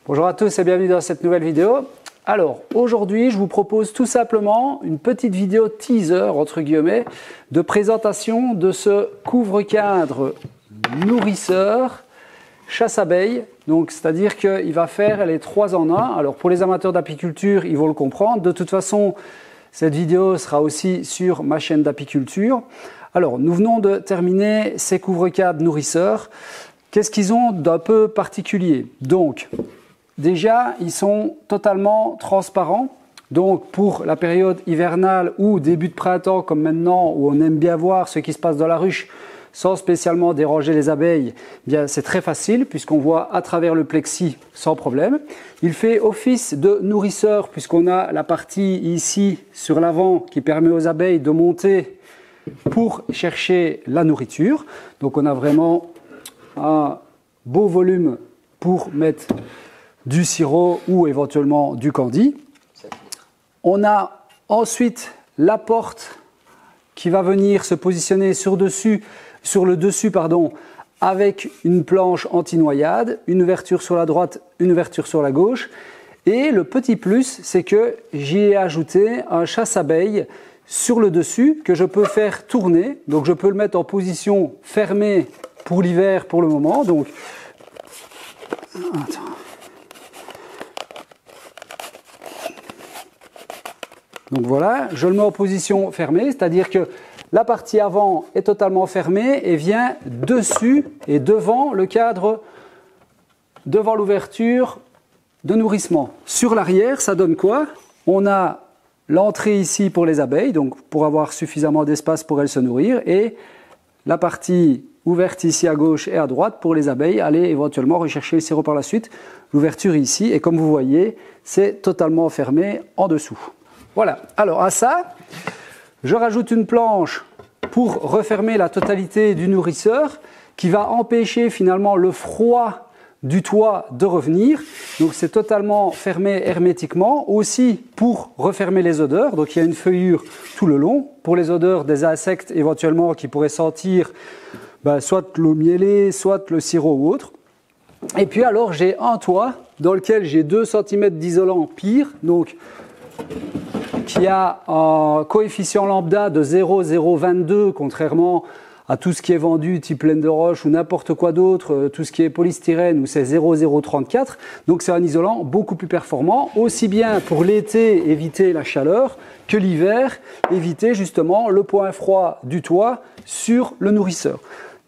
Bonjour à tous et bienvenue dans cette nouvelle vidéo. Alors aujourd'hui je vous propose tout simplement une petite vidéo teaser entre guillemets de présentation de ce couvre-cadre nourrisseur chasse-abeilles. Donc c'est-à-dire qu'il va faire les 3 en 1. Alors pour les amateurs d'apiculture ils vont le comprendre. De toute façon cette vidéo sera aussi sur ma chaîne d'apiculture. Alors nous venons de terminer ces couvre-cadres nourrisseurs. Qu'est-ce qu'ils ont d'un peu particulier? Donc déjà, ils sont totalement transparents. Donc, pour la période hivernale ou début de printemps, comme maintenant, où on aime bien voir ce qui se passe dans la ruche, sans spécialement déranger les abeilles, eh bien c'est très facile puisqu'on voit à travers le plexi sans problème. Il fait office de nourrisseur puisqu'on a la partie ici sur l'avant qui permet aux abeilles de monter pour chercher la nourriture. Donc, on a vraiment un beau volume pour mettre du sirop ou éventuellement du candy. On a ensuite la porte qui va venir se positionner sur le dessus avec une planche anti-noyade, une ouverture sur la droite, une ouverture sur la gauche. Et le petit plus, c'est que j'y ai ajouté un chasse-abeilles sur le dessus que je peux faire tourner. Donc je peux le mettre en position fermée pour l'hiver pour le moment. Donc, attends. Donc voilà, je le mets en position fermée, c'est-à-dire que la partie avant est totalement fermée et vient dessus et devant le cadre, devant l'ouverture de nourrissement. Sur l'arrière, ça donne quoi? On a l'entrée ici pour les abeilles, donc pour avoir suffisamment d'espace pour elles se nourrir, et la partie ouverte ici à gauche et à droite pour les abeilles, aller éventuellement rechercher le sirop par la suite. L'ouverture ici, et comme vous voyez, c'est totalement fermé en dessous. Voilà, alors à ça, je rajoute une planche pour refermer la totalité du nourrisseur qui va empêcher finalement le froid du toit de revenir. Donc c'est totalement fermé hermétiquement, aussi pour refermer les odeurs. Donc il y a une feuillure tout le long pour les odeurs des insectes éventuellement qui pourraient sentir soit l'eau mielée, soit le sirop ou autre. Et puis alors j'ai un toit dans lequel j'ai 2 cm d'isolant pire, donc qui a un coefficient lambda de 0,022 contrairement à tout ce qui est vendu type laine de roche ou n'importe quoi d'autre, tout ce qui est polystyrène où c'est 0,034. Donc c'est un isolant beaucoup plus performant, aussi bien pour l'été éviter la chaleur que l'hiver éviter justement le point froid du toit sur le nourrisseur.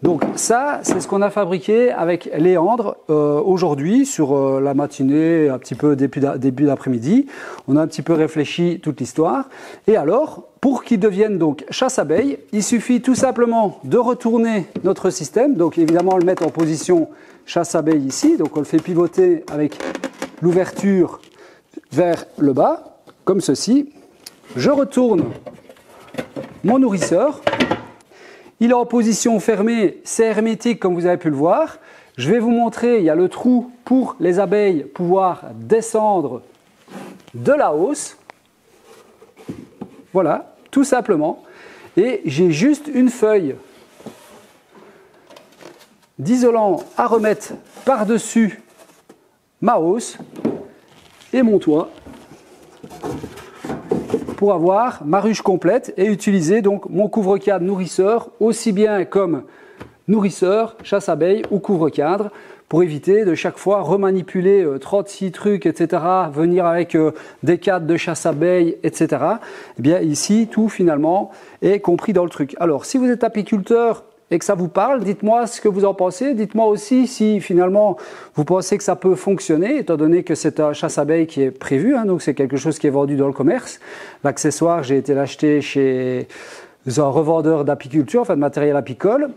Donc ça, c'est ce qu'on a fabriqué avec Léandre aujourd'hui sur la matinée, un petit peu début d'après-midi. On a un petit peu réfléchi toute l'histoire. Et alors, pour qu'il devienne donc chasse-abeille, il suffit tout simplement de retourner notre système. Donc évidemment, le mettre en position chasse-abeille ici. Donc on le fait pivoter avec l'ouverture vers le bas, comme ceci. Je retourne mon nourrisseur. Il est en position fermée, c'est hermétique comme vous avez pu le voir. Je vais vous montrer, il y a le trou pour les abeilles pouvoir descendre de la hausse. Voilà, tout simplement. Et j'ai juste une feuille d'isolant à remettre par-dessus ma hausse et mon toit pour avoir ma ruche complète et utiliser donc mon couvre-cadre nourrisseur aussi bien comme nourrisseur, chasse-abeille ou couvre-cadre pour éviter de chaque fois remanipuler 36 trucs, etc., venir avec des cadres de chasse-abeille, etc. Eh bien ici, tout finalement est compris dans le truc. Alors, si vous êtes apiculteur et que ça vous parle, dites-moi ce que vous en pensez. Dites-moi aussi si finalement vous pensez que ça peut fonctionner, étant donné que c'est un chasse-abeille qui est prévu, donc c'est quelque chose qui est vendu dans le commerce. L'accessoire, j'ai été l'acheter chez un revendeur d'apiculture, enfin de matériel apicole.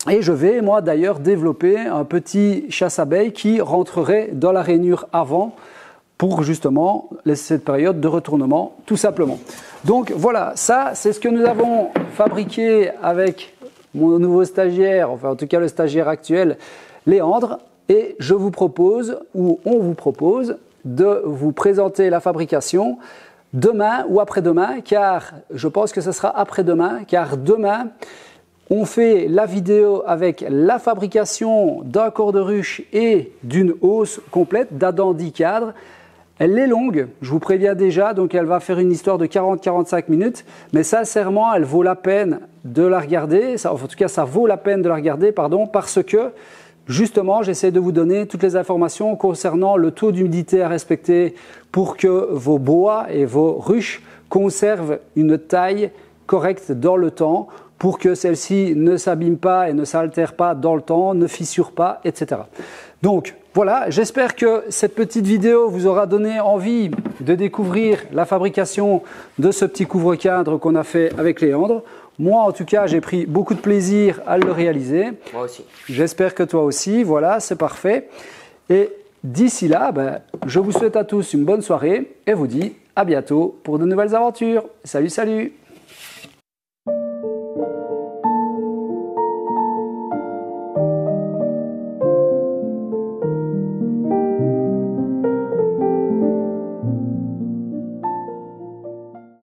Et je vais, moi d'ailleurs, développer un petit chasse-abeille qui rentrerait dans la rainure avant pour justement cette période de retournement, tout simplement. Donc voilà, ça c'est ce que nous avons fabriqué avec mon nouveau stagiaire, enfin en tout cas le stagiaire actuel, Léandre, et je vous propose, ou on vous propose, de vous présenter la fabrication demain ou après-demain, car je pense que ce sera après-demain, car demain, On fait la vidéo avec la fabrication d'un corps de ruche et d'une hausse complète d'Adam 10 cadres. Elle est longue, je vous préviens déjà, donc elle va faire une histoire de 40-45 minutes, mais sincèrement, elle vaut la peine de la regarder, en tout cas, ça vaut la peine de la regarder, pardon, parce que justement, j'essaie de vous donner toutes les informations concernant le taux d'humidité à respecter pour que vos bois et vos ruches conservent une taille correcte dans le temps, pour que celle-ci ne s'abîme pas et ne s'altère pas dans le temps, ne fissure pas, etc. Donc voilà, j'espère que cette petite vidéo vous aura donné envie de découvrir la fabrication de ce petit couvre-cadre qu'on a fait avec Léandre. Moi en tout cas, j'ai pris beaucoup de plaisir à le réaliser. Moi aussi. J'espère que toi aussi, voilà, c'est parfait. Et d'ici là, je vous souhaite à tous une bonne soirée et vous dis à bientôt pour de nouvelles aventures. Salut, salut!